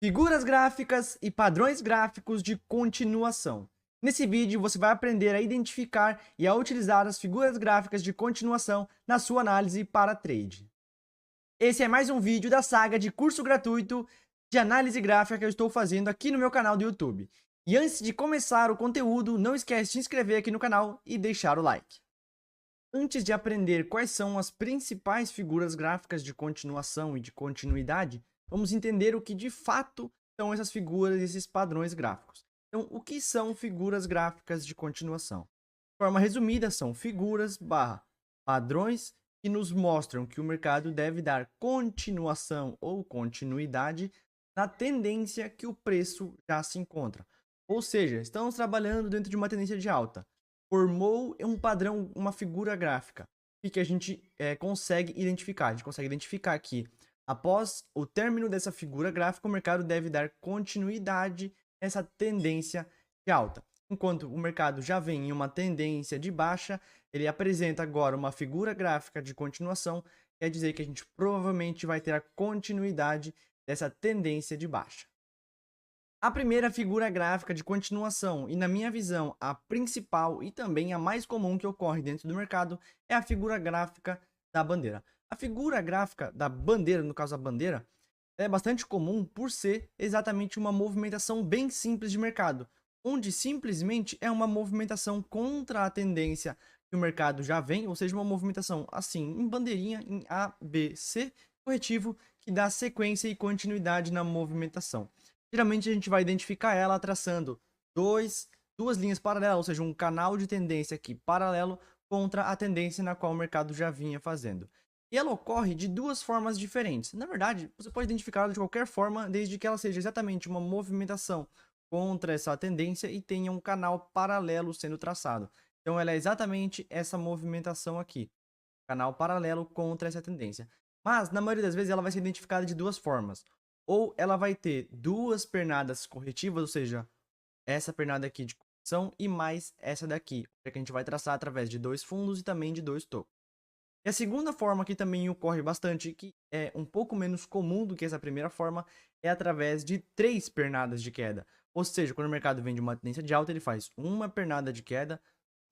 Figuras gráficas e padrões gráficos de continuação. Nesse vídeo você vai aprender a identificar e a utilizar as figuras gráficas de continuação na sua análise para trade. Esse é mais um vídeo da saga de curso gratuito de análise gráfica que eu estou fazendo aqui no meu canal do YouTube. E antes de começar o conteúdo, não esquece de se inscrever aqui no canal e deixar o like. Antes de aprender quais são as principais figuras gráficas de continuação e de continuidade, vamos entender o que de fato são essas figuras e esses padrões gráficos. Então, o que são figuras gráficas de continuação? De forma resumida, são figuras padrões que nos mostram que o mercado deve dar continuação ou continuidade na tendência que o preço já se encontra. Ou seja, estamos trabalhando dentro de uma tendência de alta. Formou um padrão, uma figura gráfica, e que a gente consegue identificar. A gente consegue identificar que, após o término dessa figura gráfica, o mercado deve dar continuidade a essa tendência de alta. Enquanto o mercado já vem em uma tendência de baixa, ele apresenta agora uma figura gráfica de continuação, quer dizer que a gente provavelmente vai ter a continuidade dessa tendência de baixa. A primeira figura gráfica de continuação, e na minha visão, a principal e também a mais comum que ocorre dentro do mercado, é a figura gráfica da bandeira. A figura gráfica da bandeira, no caso a bandeira, é bastante comum por ser exatamente uma movimentação bem simples de mercado, onde simplesmente é uma movimentação contra a tendência que o mercado já vem, ou seja, uma movimentação assim, em bandeirinha, em A, B, C, corretivo, que dá sequência e continuidade na movimentação. Geralmente a gente vai identificar ela traçando duas linhas paralelas, ou seja, um canal de tendência aqui paralelo contra a tendência na qual o mercado já vinha fazendo. E ela ocorre de duas formas diferentes. Na verdade, você pode identificá-la de qualquer forma, desde que ela seja exatamente uma movimentação contra essa tendência e tenha um canal paralelo sendo traçado. Então ela é exatamente essa movimentação aqui, canal paralelo contra essa tendência. Mas, na maioria das vezes, ela vai ser identificada de duas formas. Ou ela vai ter duas pernadas corretivas, ou seja, essa pernada aqui de correção e mais essa daqui, que a gente vai traçar através de dois fundos e também de dois tocos. E a segunda forma que também ocorre bastante, que é um pouco menos comum do que essa primeira forma, é através de três pernadas de queda. Ou seja, quando o mercado vem de uma tendência de alta, ele faz uma pernada de queda,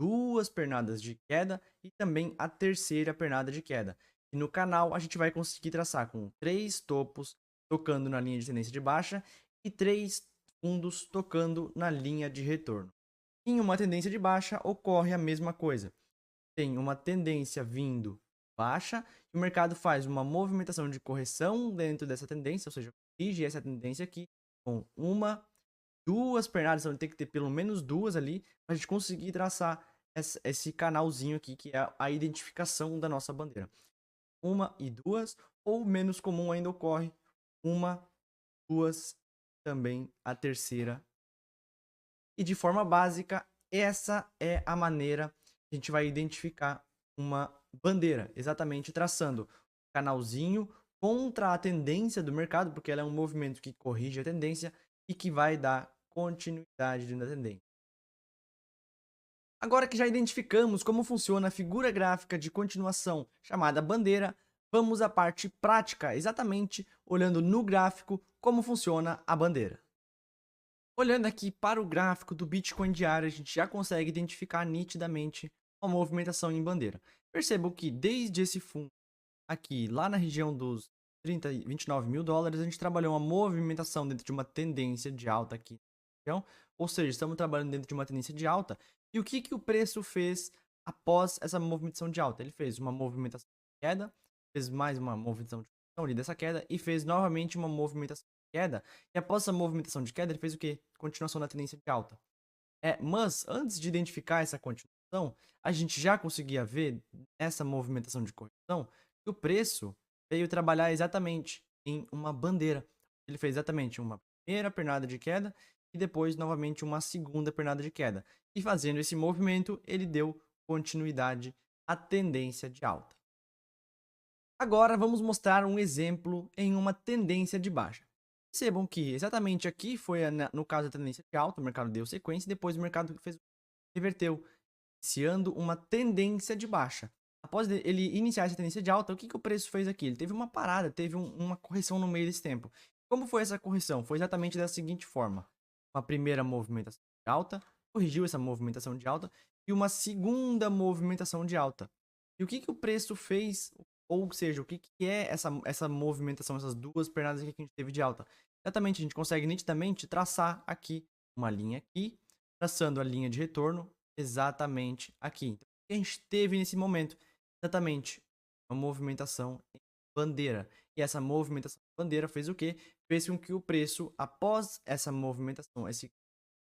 duas pernadas de queda e também a terceira pernada de queda. E no canal a gente vai conseguir traçar com três topos tocando na linha de tendência de baixa e três fundos tocando na linha de retorno. Em uma tendência de baixa ocorre a mesma coisa. Tem uma tendência vindo baixa e o mercado faz uma movimentação de correção dentro dessa tendência, ou seja, corrige essa tendência aqui com duas pernadas, então tem que ter pelo menos duas ali para a gente conseguir traçar esse canalzinho aqui que é a identificação da nossa bandeira. Uma e duas, ou menos comum ainda ocorre uma, duas, também a terceira. E de forma básica, essa é a maneira que a gente vai identificar uma bandeira, exatamente traçando um canalzinho contra a tendência do mercado, porque ela é um movimento que corrige a tendência e que vai dar continuidade na tendência. Agora que já identificamos como funciona a figura gráfica de continuação chamada bandeira, vamos à parte prática, exatamente olhando no gráfico como funciona a bandeira. Olhando aqui para o gráfico do Bitcoin diário, a gente já consegue identificar nitidamente a movimentação em bandeira. Percebam que desde esse fundo aqui, lá na região dos 29 mil dólares, a gente trabalhou uma movimentação dentro de uma tendência de alta aqui. Ou seja, estamos trabalhando dentro de uma tendência de alta. E o que o preço fez após essa movimentação de alta? Ele fez uma movimentação de queda, fez mais uma movimentação de correção ali dessa queda e fez novamente uma movimentação de queda. E após essa movimentação de queda, ele fez o quê? Continuação da tendência de alta. Mas antes de identificar essa continuação, a gente já conseguia ver essa movimentação de correção que o preço veio trabalhar exatamente em uma bandeira. Ele fez exatamente uma primeira pernada de queda e depois novamente uma segunda pernada de queda. E fazendo esse movimento, ele deu continuidade à tendência de alta. Agora vamos mostrar um exemplo em uma tendência de baixa. Percebam que exatamente aqui foi no caso da tendência de alta, o mercado deu sequência e depois o mercado reverteu, iniciando uma tendência de baixa. Após ele iniciar essa tendência de alta, o que o preço fez aqui? Ele teve uma parada, teve uma correção no meio desse tempo. Como foi essa correção? Foi exatamente da seguinte forma: uma primeira movimentação de alta, corrigiu essa movimentação de alta, e uma segunda movimentação de alta. E o que o preço fez, ou seja, o que é essa movimentação, essas duas pernadas aqui que a gente teve de alta? Exatamente, a gente consegue nitidamente traçar aqui uma linha aqui, traçando a linha de retorno exatamente aqui. Então, o que a gente teve nesse momento? Exatamente uma movimentação em bandeira. E essa movimentação em bandeira fez o quê? Fez com que o preço, após essa movimentação, essa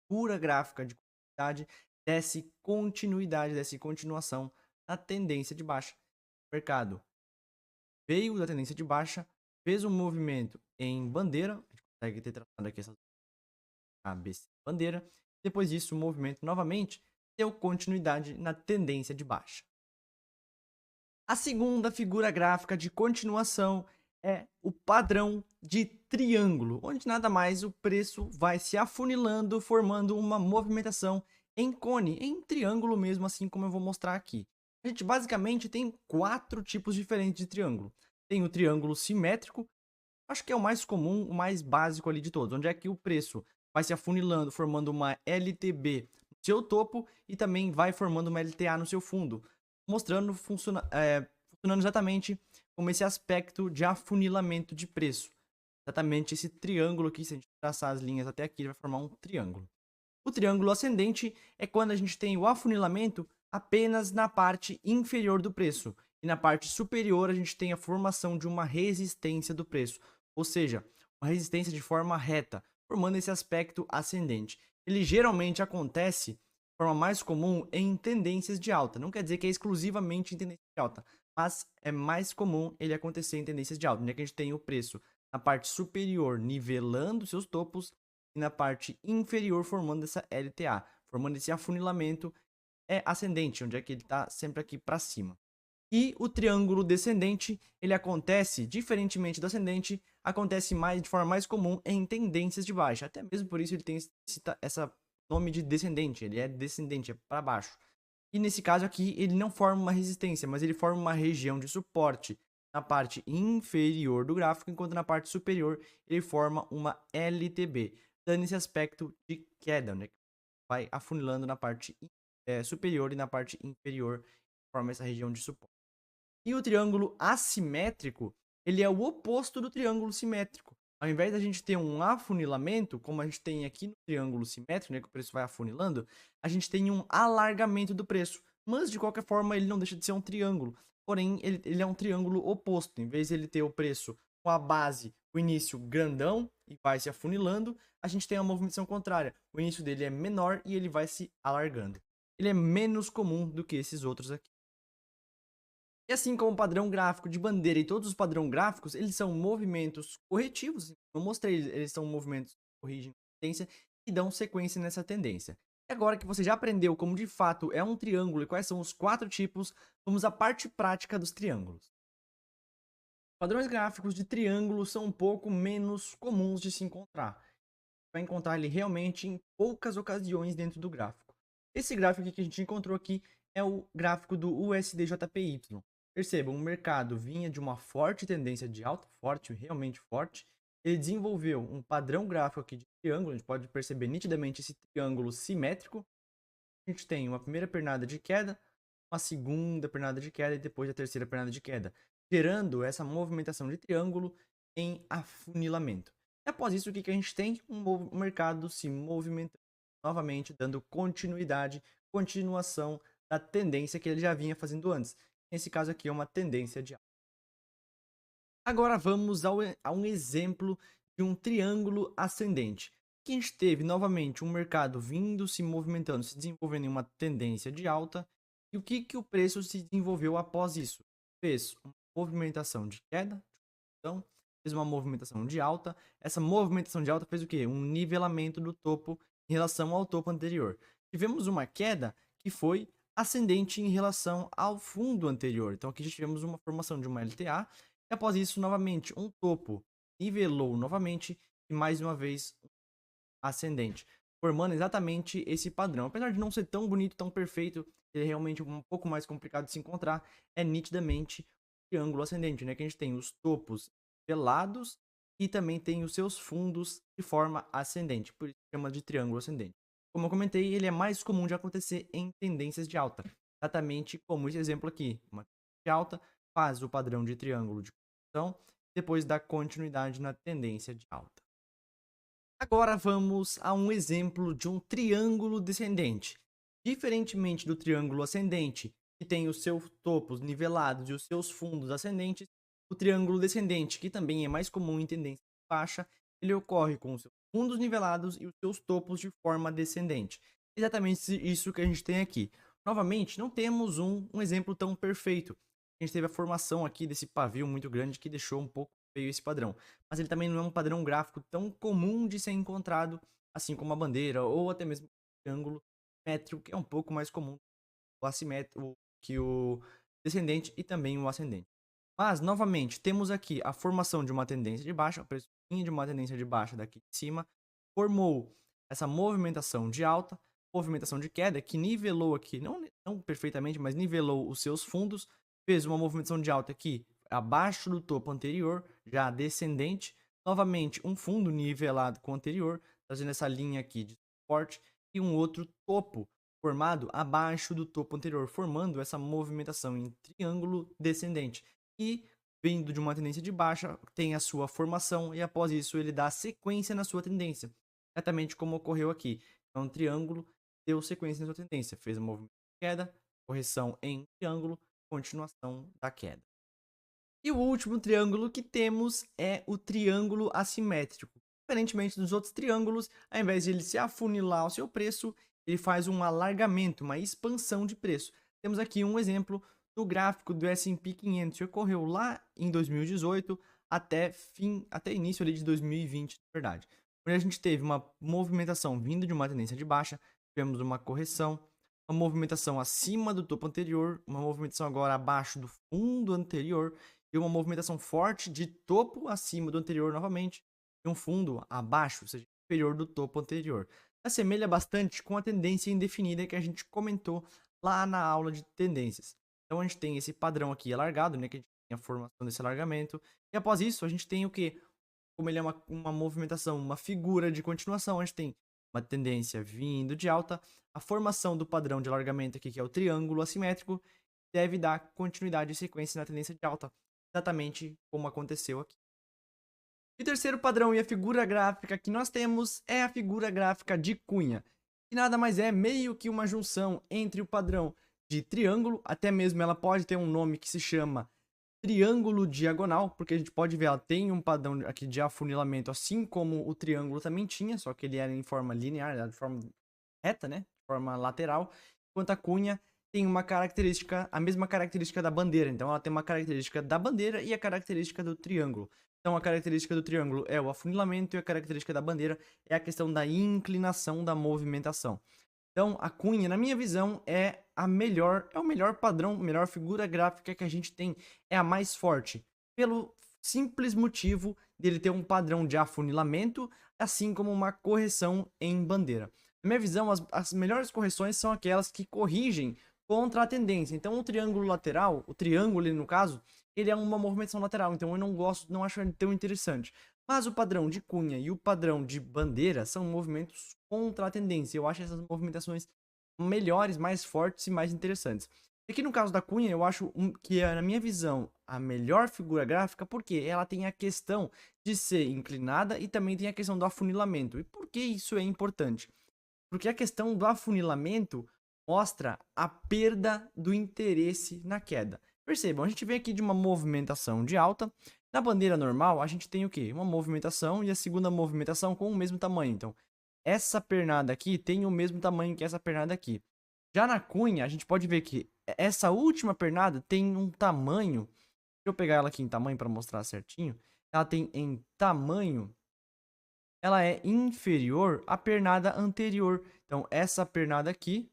pura gráfica de continuidade, desse continuação na tendência de baixa. O mercado veio da tendência de baixa, fez um movimento em bandeira, a gente consegue ter traçado aqui essas ABC bandeira, depois disso o movimento novamente deu continuidade na tendência de baixa. A segunda figura gráfica de continuação é o padrão de triângulo, onde nada mais o preço vai se afunilando, formando uma movimentação em cone, em triângulo mesmo, assim como eu vou mostrar aqui. A gente basicamente tem 4 tipos diferentes de triângulo. Tem o triângulo simétrico, acho que é o mais comum, o mais básico ali de todos, onde é que o preço vai se afunilando, formando uma LTB no seu topo e também vai formando uma LTA no seu fundo, mostrando funcionando exatamente como esse aspecto de afunilamento de preço. Exatamente esse triângulo aqui, se a gente traçar as linhas até aqui, ele vai formar um triângulo. O triângulo ascendente é quando a gente tem o afunilamento apenas na parte inferior do preço. E na parte superior a gente tem a formação de uma resistência do preço. Ou seja, uma resistência de forma reta, formando esse aspecto ascendente. Ele geralmente acontece de forma mais comum em tendências de alta. Não quer dizer que é exclusivamente em tendência de alta, mas é mais comum ele acontecer em tendências de alta, onde é que a gente tem o preço na parte superior nivelando seus topos e na parte inferior formando essa LTA, formando esse afunilamento ascendente, onde é que ele está sempre aqui para cima. E o triângulo descendente, ele acontece, diferentemente do ascendente, acontece de forma mais comum em tendências de baixa. Até mesmo por isso ele tem esse nome de descendente, ele é descendente, é para baixo. E nesse caso aqui, ele não forma uma resistência, mas ele forma uma região de suporte na parte inferior do gráfico, enquanto na parte superior ele forma uma LTB, dando esse aspecto de queda, né? Vai afunilando na parte superior e na parte inferior, forma essa região de suporte. E o triângulo assimétrico, ele é o oposto do triângulo simétrico. Ao invés da gente ter um afunilamento, como a gente tem aqui no triângulo simétrico, né, que o preço vai afunilando, a gente tem um alargamento do preço. Mas, de qualquer forma, ele não deixa de ser um triângulo. Porém, ele é um triângulo oposto. Em vez de ele ter o preço com a base, o início grandão e vai se afunilando, a gente tem uma movimentação contrária. O início dele é menor e ele vai se alargando. Ele é menos comum do que esses outros aqui. E assim como o padrão gráfico de bandeira e todos os padrões gráficos, eles são movimentos corretivos. Eu mostrei, eles são movimentos que corrigem a tendência e dão sequência nessa tendência. E agora que você já aprendeu como de fato é um triângulo e quais são os 4 tipos, vamos à parte prática dos triângulos. Padrões gráficos de triângulo são um pouco menos comuns de se encontrar. Você vai encontrar ele realmente em poucas ocasiões dentro do gráfico. Esse gráfico aqui que a gente encontrou aqui é o gráfico do USDJPY. Percebam, o mercado vinha de uma forte tendência de alta, forte, realmente forte. Ele desenvolveu um padrão gráfico aqui de triângulo, a gente pode perceber nitidamente esse triângulo simétrico. A gente tem uma primeira pernada de queda, uma segunda pernada de queda e depois a terceira pernada de queda, gerando essa movimentação de triângulo em afunilamento. E após isso, o que a gente tem? Um mercado se movimentando novamente, dando continuação da tendência que ele já vinha fazendo antes. Nesse caso aqui é uma tendência de alta. Agora vamos a um exemplo de um triângulo ascendente. Aqui a gente teve novamente um mercado vindo, se movimentando, se desenvolvendo em uma tendência de alta. E o que o preço se desenvolveu após isso? Fez uma movimentação de queda, então fez uma movimentação de alta. Essa movimentação de alta fez o quê? Um nivelamento do topo em relação ao topo anterior. Tivemos uma queda que foi ascendente em relação ao fundo anterior. Então aqui já tivemos uma formação de uma LTA e após isso novamente um topo nivelou novamente e mais uma vez ascendente, formando exatamente esse padrão. Apesar de não ser tão bonito, tão perfeito, ele é realmente um pouco mais complicado de se encontrar, é nitidamente um triângulo ascendente, né? Que a gente tem os topos nivelados e também tem os seus fundos de forma ascendente, por isso chama de triângulo ascendente. Como eu comentei, ele é mais comum de acontecer em tendências de alta, exatamente como esse exemplo aqui. Uma tendência de alta faz o padrão de triângulo de continuação, depois dá continuidade na tendência de alta. Agora vamos a um exemplo de um triângulo descendente. Diferentemente do triângulo ascendente, que tem os seus topos nivelados e os seus fundos ascendentes, o triângulo descendente, que também é mais comum em tendência baixa, ele ocorre com os seus fundos nivelados e os seus topos de forma descendente. Exatamente isso que a gente tem aqui. Novamente, não temos um exemplo tão perfeito. A gente teve a formação aqui desse pavio muito grande que deixou um pouco feio esse padrão. Mas ele também não é um padrão gráfico tão comum de ser encontrado, assim como a bandeira ou até mesmo o triângulo simétrico, que é um pouco mais comum o assimétrico que o descendente e também o ascendente. Mas, novamente, temos aqui a formação de uma tendência de baixa, a pressuposto de uma tendência de baixa daqui de cima, formou essa movimentação de alta, movimentação de queda, que nivelou aqui, não perfeitamente, mas nivelou os seus fundos, fez uma movimentação de alta aqui abaixo do topo anterior, já descendente, novamente um fundo nivelado com o anterior, trazendo essa linha aqui de suporte, e um outro topo formado abaixo do topo anterior, formando essa movimentação em triângulo descendente. E vindo de uma tendência de baixa, tem a sua formação e após isso ele dá sequência na sua tendência, exatamente como ocorreu aqui. Então, um triângulo deu sequência na sua tendência, fez a movimento de queda, correção em triângulo, continuação da queda. E o último triângulo que temos é o triângulo assimétrico. Diferentemente dos outros triângulos, ao invés de ele se afunilar ao seu preço, ele faz um alargamento, uma expansão de preço. Temos aqui um exemplo do gráfico do S&P 500, que ocorreu lá em 2018 até início ali de 2020, na verdade. Onde a gente teve uma movimentação vindo de uma tendência de baixa, tivemos uma correção, uma movimentação acima do topo anterior, uma movimentação agora abaixo do fundo anterior, e uma movimentação forte de topo acima do anterior novamente, e um fundo abaixo, ou seja, inferior do topo anterior. Assemelha bastante com a tendência indefinida que a gente comentou lá na aula de tendências. Então a gente tem esse padrão aqui alargado, né, que a gente tem a formação desse alargamento, e após isso a gente tem o que? Como ele é uma movimentação, uma figura de continuação, a gente tem uma tendência vindo de alta, a formação do padrão de alargamento aqui, que é o triângulo assimétrico, deve dar continuidade e sequência na tendência de alta, exatamente como aconteceu aqui. E o terceiro padrão e a figura gráfica que nós temos é a figura gráfica de cunha, que nada mais é meio que uma junção entre o padrão de triângulo, até mesmo ela pode ter um nome que se chama triângulo diagonal, porque a gente pode ver, ela tem um padrão aqui de afunilamento, assim como o triângulo também tinha, só que ele era em forma linear, de forma reta, né? De forma lateral, enquanto a cunha tem uma característica, a mesma característica da bandeira. Então ela tem uma característica da bandeira e a característica do triângulo. Então a característica do triângulo é o afunilamento e a característica da bandeira é a questão da inclinação da movimentação. Então a cunha, na minha visão, é o melhor padrão, melhor figura gráfica que a gente tem, é a mais forte, pelo simples motivo dele ter um padrão de afunilamento, assim como uma correção em bandeira. Na minha visão, as melhores correções são aquelas que corrigem contra a tendência. Então o triângulo lateral, o triângulo no caso, ele é uma movimentação lateral, então eu não acho ele tão interessante. Mas o padrão de cunha e o padrão de bandeira são movimentos contra a tendência. Eu acho essas movimentações melhores, mais fortes e mais interessantes. Aqui no caso da cunha, eu acho que é, na minha visão, a melhor figura gráfica, porque ela tem a questão de ser inclinada e também tem a questão do afunilamento. E por que isso é importante? Porque a questão do afunilamento mostra a perda do interesse na queda. Percebam, a gente vem aqui de uma movimentação de alta. Na bandeira normal, a gente tem o quê? Uma movimentação e a segunda movimentação com o mesmo tamanho. Então, essa pernada aqui tem o mesmo tamanho que essa pernada aqui. Já na cunha, a gente pode ver que essa última pernada tem um tamanho. Deixa eu pegar ela aqui em tamanho para mostrar certinho. Ela tem em tamanho, ela é inferior à pernada anterior. Então, essa pernada aqui,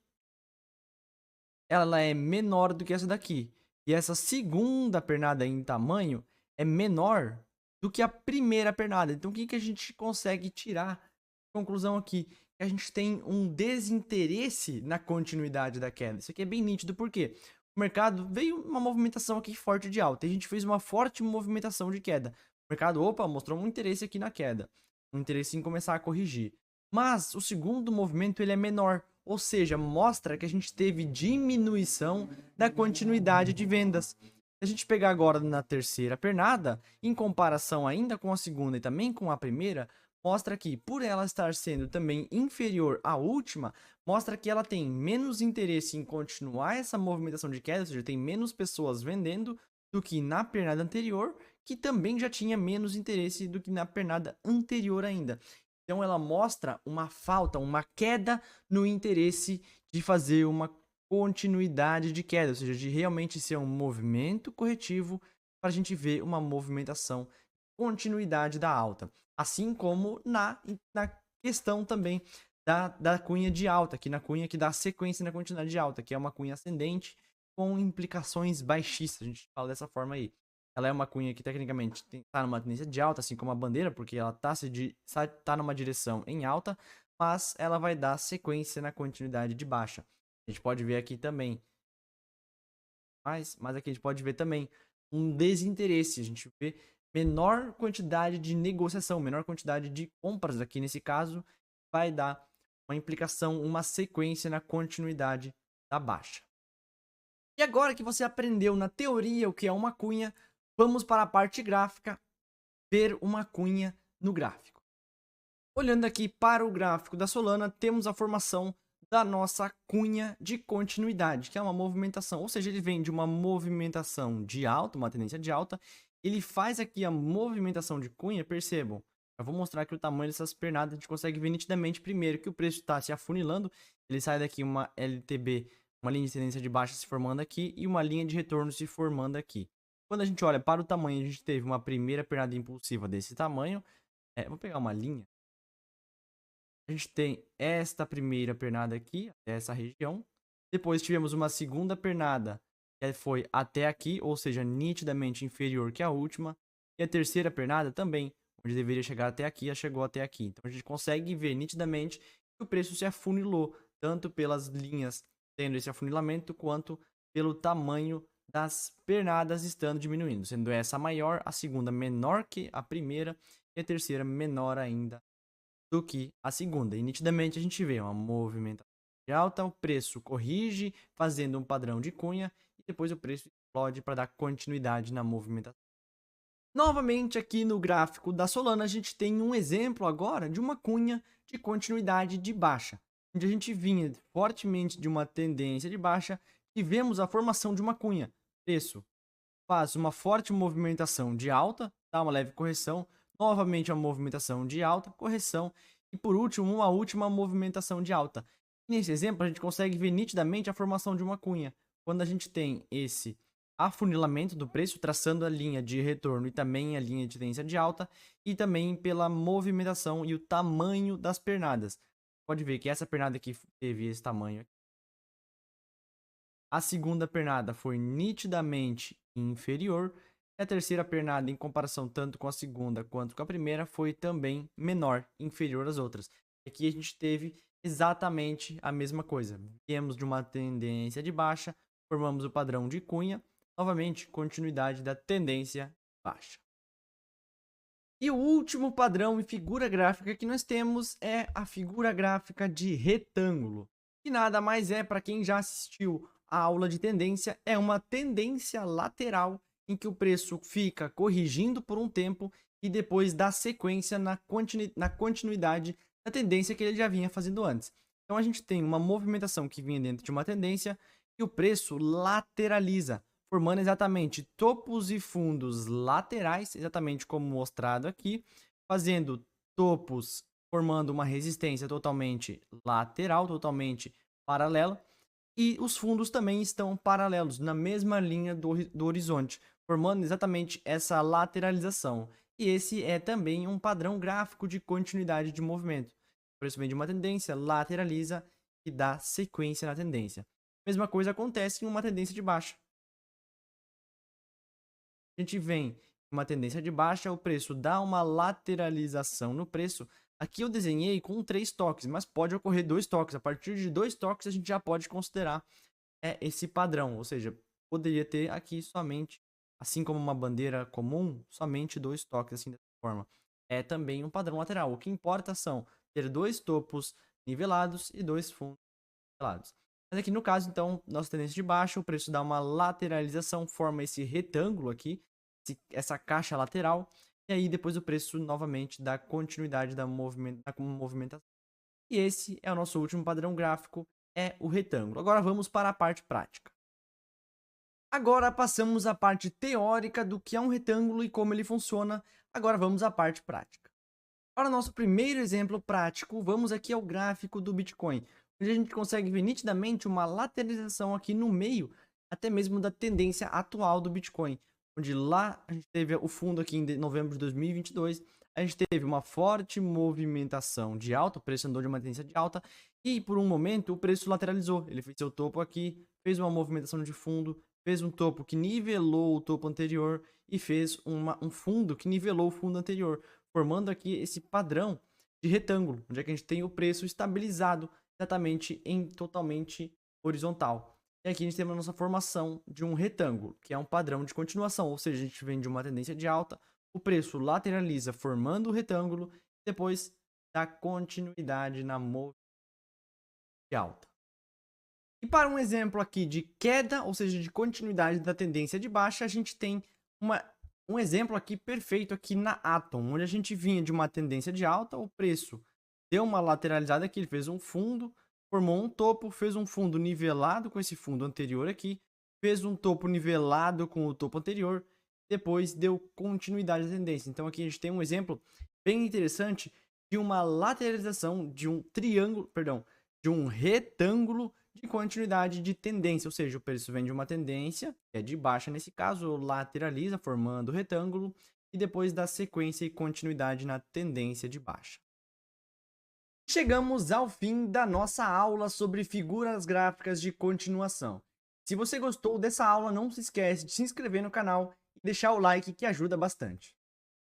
ela é menor do que essa daqui. E essa segunda pernada em tamanho é menor do que a primeira pernada. Então, o que a gente consegue tirar de conclusão aqui? Que a gente tem um desinteresse na continuidade da queda. Isso aqui é bem nítido, porque o mercado veio uma movimentação aqui forte de alta. E a gente fez uma forte movimentação de queda. mercado, opa, mostrou um interesse aqui na queda, um interesse em começar a corrigir. Mas o segundo movimento ele é menor, ou seja, mostra que a gente teve diminuição da continuidade de vendas. Se a gente pegar agora na terceira pernada, em comparação ainda com a segunda e também com a primeira, mostra que, por ela estar sendo também inferior à última, mostra que ela tem menos interesse em continuar essa movimentação de queda, ou seja, tem menos pessoas vendendo do que na pernada anterior, que também já tinha menos interesse do que na pernada anterior ainda. Então ela mostra uma falta, uma queda no interesse de fazer uma continuidade de queda, ou seja, de realmente ser um movimento corretivo para a gente ver uma movimentação, continuidade da alta. Assim como na questão também da cunha de alta, aqui na cunha que dá sequência na continuidade de alta, que é uma cunha ascendente com implicações baixistas, a gente fala dessa forma aí. Ela é uma cunha que tecnicamente está numa tendência de alta, assim como a bandeira, porque ela tá numa direção em alta, mas ela vai dar sequência na continuidade de baixa. A gente pode ver aqui também, mas aqui a gente pode ver também um desinteresse, a gente vê menor quantidade de negociação, menor quantidade de compras aqui nesse caso, vai dar uma implicação, uma sequência na continuidade da baixa. E agora que você aprendeu na teoria o que é uma cunha, vamos para a parte gráfica, ver uma cunha no gráfico. Olhando aqui para o gráfico da Solana, temos a formação da nossa cunha de continuidade, que é uma movimentação, ou seja, ele vem de uma movimentação de alta, uma tendência de alta, ele faz aqui a movimentação de cunha, percebam, eu vou mostrar aqui o tamanho dessas pernadas, a gente consegue ver nitidamente primeiro que o preço está se afunilando, ele sai daqui uma LTB, uma linha de tendência de baixa se formando aqui e uma linha de retorno se formando aqui. Quando a gente olha para o tamanho, a gente teve uma primeira pernada impulsiva desse tamanho, vou pegar uma linha, a gente tem esta primeira pernada aqui, até essa região. Depois tivemos uma segunda pernada, que foi até aqui, ou seja, nitidamente inferior que a última. E a terceira pernada também, onde deveria chegar até aqui, ela chegou até aqui. Então a gente consegue ver nitidamente que o preço se afunilou, tanto pelas linhas tendo esse afunilamento, quanto pelo tamanho das pernadas estando diminuindo. Sendo essa maior, a segunda menor que a primeira e a terceira menor ainda do que a segunda. E nitidamente a gente vê uma movimentação de alta, o preço corrige, fazendo um padrão de cunha, e depois o preço explode para dar continuidade na movimentação. Novamente aqui no gráfico da Solana, a gente tem um exemplo agora de uma cunha de continuidade de baixa, onde a gente vinha fortemente de uma tendência de baixa e vemos a formação de uma cunha. Preço faz uma forte movimentação de alta, dá uma leve correção, novamente uma movimentação de alta, correção e por último uma última movimentação de alta. Nesse exemplo a gente consegue ver nitidamente a formação de uma cunha. Quando a gente tem esse afunilamento do preço, traçando a linha de retorno e também a linha de tendência de alta, e também pela movimentação e o tamanho das pernadas. Pode ver que essa pernada aqui teve esse tamanho. A segunda pernada foi nitidamente inferior. E a terceira pernada, em comparação tanto com a segunda quanto com a primeira, foi também menor, inferior às outras. Aqui a gente teve exatamente a mesma coisa. Viemos de uma tendência de baixa, formamos o padrão de cunha, novamente continuidade da tendência baixa. E o último padrão e figura gráfica que nós temos é a figura gráfica de retângulo, que nada mais é, para quem já assistiu a aula de tendência, é uma tendência lateral em que o preço fica corrigindo por um tempo e depois dá sequência na continuidade da tendência que ele já vinha fazendo antes. Então a gente tem uma movimentação que vinha dentro de uma tendência e o preço lateraliza, formando exatamente topos e fundos laterais, exatamente como mostrado aqui, fazendo topos formando uma resistência totalmente lateral, totalmente paralela, e os fundos também estão paralelos, na mesma linha do horizonte, formando exatamente essa lateralização. E esse é também um padrão gráfico de continuidade de movimento. O preço vem de uma tendência, lateraliza e dá sequência na tendência. Mesma coisa acontece em uma tendência de baixa. A gente vem em uma tendência de baixa, o preço dá uma lateralização no preço. Aqui eu desenhei com 3 toques, mas pode ocorrer 2 toques. A partir de 2 toques a gente já pode considerar esse padrão, ou seja, poderia ter aqui somente assim como uma bandeira comum, somente 2 toques assim dessa forma. É também um padrão lateral. O que importa são ter 2 topos nivelados e 2 fundos nivelados. Mas aqui no caso, então, nossa tendência de baixa, o preço dá uma lateralização, forma esse retângulo aqui, essa caixa lateral, e aí depois o preço novamente dá continuidade da movimentação. E esse é o nosso último padrão gráfico, é o retângulo. Agora vamos para a parte prática. Agora passamos à parte teórica do que é um retângulo e como ele funciona. Agora vamos à parte prática. Para o nosso primeiro exemplo prático, vamos aqui ao gráfico do Bitcoin, onde a gente consegue ver nitidamente uma lateralização aqui no meio, até mesmo da tendência atual do Bitcoin, onde lá a gente teve o fundo aqui em novembro de 2022, a gente teve uma forte movimentação de alta, o preço andou de uma tendência de alta, e por um momento o preço lateralizou, ele fez seu topo aqui, fez uma movimentação de fundo, fez um topo que nivelou o topo anterior e fez um fundo que nivelou o fundo anterior, formando aqui esse padrão de retângulo, onde é que a gente tem o preço estabilizado exatamente em totalmente horizontal. E aqui a gente tem a nossa formação de um retângulo, que é um padrão de continuação, ou seja, a gente vem de uma tendência de alta, o preço lateraliza formando o retângulo, depois dá continuidade na movimentação de alta. E para um exemplo aqui de queda, ou seja, de continuidade da tendência de baixa, a gente tem um exemplo aqui perfeito aqui na Atom, onde a gente vinha de uma tendência de alta, o preço deu uma lateralizada aqui, ele fez um fundo, formou um topo, fez um fundo nivelado com esse fundo anterior aqui, fez um topo nivelado com o topo anterior, depois deu continuidade da tendência. Então aqui a gente tem um exemplo bem interessante de uma lateralização de um triângulo, perdão, de um retângulo de continuidade de tendência, ou seja, o preço vem de uma tendência, que é de baixa nesse caso, lateraliza, formando o retângulo, e depois dá sequência e continuidade na tendência de baixa. Chegamos ao fim da nossa aula sobre figuras gráficas de continuação. Se você gostou dessa aula, não se esquece de se inscrever no canal e deixar o like que ajuda bastante.